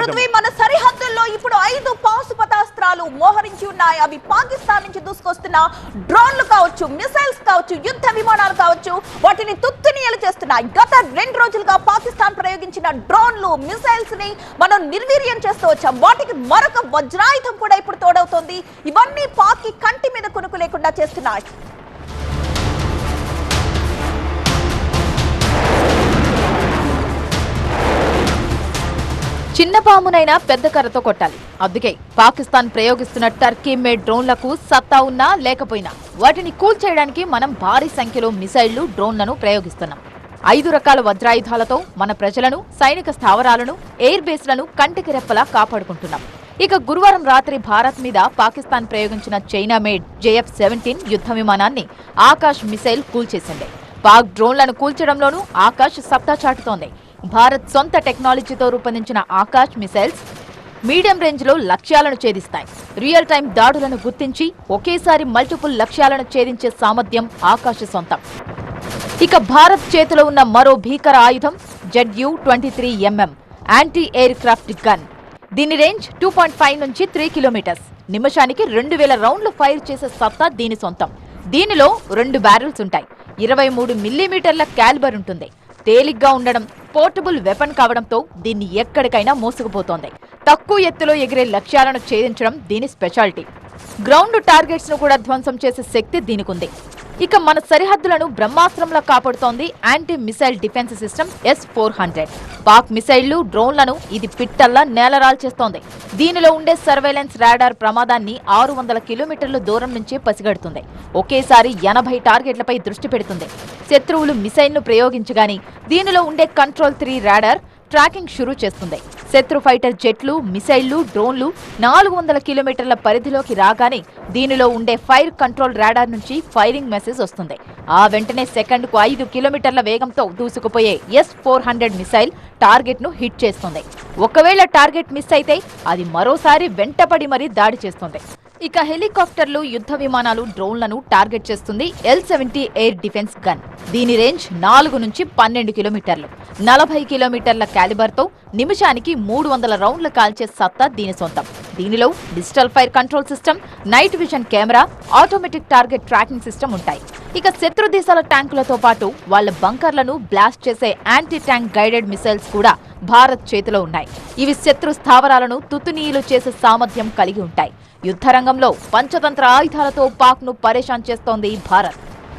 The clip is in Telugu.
పృథ్వీ మన సరిహద్దుల్లో ఇప్పుడు 5 పాశుపతాస్త్రాలు మోహరించి ఉన్నాయి. అవి పాకిస్తాన్ నుంచి దూసుకొస్తున్న డ్రోన్లు కావచ్చు, మిసైల్స్ కావచ్చు, యుద్ధ విమానాలు కావచ్చు, వాటిని తుత్తునియలు చేస్తున్నాయి. గత 2 రోజులుగా పాకిస్తాన్ ప్రయోగించిన డ్రోన్లు, మిసైల్స్ ని మనం నిర్వీర్యం చేస్తూ వచ్చాం. వాటికి మరొక వజ్రాయుధం కూడా ఇప్పుడు తోడవుతోంది. ఇవన్నీ పాక్ కి కంటి మీద కునుకు లేకుండా చేస్తున్నాయి. చిన్న పామునైనా పెద్ద కర్రతో కొట్టాలి. అందుకే పాకిస్తాన్ ప్రయోగిస్తున్న టర్కీ మేడ్ డ్రోన్లకు సత్తా ఉన్నా లేకపోయినా వాటిని కూల్చేయడానికి మనం భారీ సంఖ్యలో మిసైళ్లు, డ్రోన్లను ప్రయోగిస్తున్నాం. 5 రకాల వజ్రాయుధాలతో మన ప్రజలను, సైనిక స్థావరాలను, ఎయిర్ బేస్లను కంటికి రెప్పలా కాపాడుకుంటున్నాం. ఇక గురువారం రాత్రి భారత్ మీద పాకిస్తాన్ ప్రయోగించిన చైనా మేడ్ JF-17 యుద్ధ విమానాన్ని ఆకాశ్ మిసైల్ కూల్చేసింది. పాక్ డ్రోన్లను కూల్చడంలోనూ ఆకాశ్ సత్తా చాటుతోంది. భారత్ సొంత టెక్నాలజీతో రూపొందించిన ఆకాశ్ మిసైల్స్ మీడియం రేంజ్ లో లక్ష్యాలను ఛేదిస్తాయి. రియల్ టైం దాడులను గుర్తించి ఒకేసారి మల్టిపుల్ లక్ష్యాలను ఛేదించే సామర్థ్యం ఆకాశ్ సొంతం. ఇక భారత్ చేతిలో ఉన్న మరో భీకర ఆయుధం ZU-23mm anti air craft gun. దీని రేంజ్ 2.5 నుంచి 3 కిలోమీటర్స్. నిమిషానికి 2000 రౌండ్లు ఫైర్ చేసే సత్తా దీని సొంతం. దీనిలో 2 బ్యారెల్స్ ఉంటాయి. 23 మిల్లీమీటర్ల క్యాలిబర్ ఉంటుంది. తేలిగ్గా ఉండడం, పోర్టబుల్ వెపన్ కావడంతో దీన్ని ఎక్కడికైనా మోసుకుపోతోంది. తక్కువ ఎత్తులో ఎగిరే లక్ష్యాలను ఛేదించడం దీని స్పెషాలిటీ. గ్రౌండ్ టార్గెట్స్ ను కూడా ధ్వంసం చేసే శక్తి దీనికుంది. ఇక మన సరిహద్దులను బ్రహ్మాస్త్రంలా కాపాడుతోంది anti missile defence system S-400. Pak మిసైళ్లు, డ్రోన్లను ఇది పిట్టల్లా నేలరాల్చేస్తోంది. దీనిలో ఉండే సర్వేలెన్స్ రాడార్ ప్రమాదాన్ని 600 కిలోమీటర్ల దూరం నుంచి పసిగడుతుంది. ఒకేసారి 80 టార్గెట్లపై దృష్టి పెడుతుంది. శత్రువులు మిసైల్ను ప్రయోగించగాని దీనిలో ఉండే కంట్రోల్ 3 రాడార్ ట్రాకింగ్ షురూ చేస్తుంది. శత్రు ఫైటర్ జెట్లు, మిసైళ్లు, డ్రోన్లు 400 కిలోమీటర్ల పరిధిలోకి రాగానే దీనిలో ఉండే ఫైర్ కంట్రోల్ రాడార్ నుంచి ఫైరింగ్ మెసేజ్ వస్తుంది. ఆ వెంటనే సెకండ్కు 5 కిలోమీటర్ల వేగంతో దూసుకుపోయే S-400 మిసైల్ టార్గెట్ ను హిట్ చేస్తుంది. ఒకవేళ టార్గెట్ మిస్ అయితే అది మరోసారి వెంటపడి మరీ దాడి చేస్తుంది. ఇక హెలికాప్టర్లు, యుద్ధ విమానాలు, డ్రోన్లను టార్గెట్ చేస్తుంది L-70 ఎయిర్ డిఫెన్స్ గన్. దీని రేంజ్ 4 నుంచి 12 కిలోమీటర్లు. 40 కిలోమీటర్ల క్యాలిబర్తో నిమిషానికి 300 రౌండ్లు కాల్చే సత్తా దీని సొంతం. దీనిలో digital fire control system, night vision camera, automatic target tracking system ఉంటాయి. ఇక శత్రు దేశాల ట్యాంకులతో పాటు వాళ్ల బంకర్లను బ్లాస్ట్ చేసే యాంటీ ట్యాంక్ గైడెడ్ మిసైల్స్ కూడా భారత్ చేతిలో ఉన్నాయి. ఇవి శత్రు స్థావరాలను తుత్తునీయులు చేసే సామర్థ్యం కలిగి ఉంటాయి. యుద్ధరంగంలో పంచతంత్ర ఆయుధాలతో పాక్ ను పరేషాన్ చేస్తోంది భారత్.